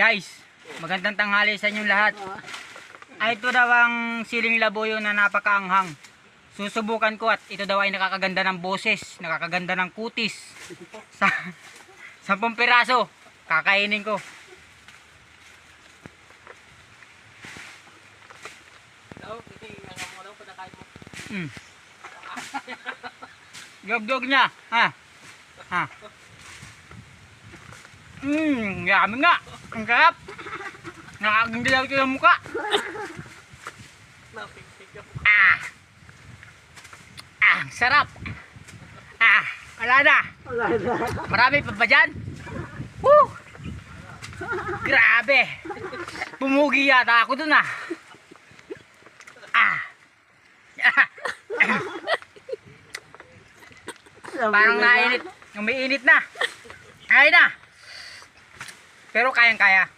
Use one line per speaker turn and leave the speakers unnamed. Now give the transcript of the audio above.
Guys, magandang tanghali sa inyong lahat. Ay, ito daw ang siling labuyo na napakaanghang. Susubukan ko at ito daw ay nakakaganda ng boses, nakakaganda ng kutis. 10 piraso, kakainin ko. Gog-gog niya, ha? Ha? Yummy nga. Ang sarap. Nakakaganda ito ng mukha. Sarap. Wala na. Marami pa ba dyan? Woo! Grabe. Pumugi yata ako dun Parang nainit. Umiinit na. Kaya na. Pero kayang-kaya.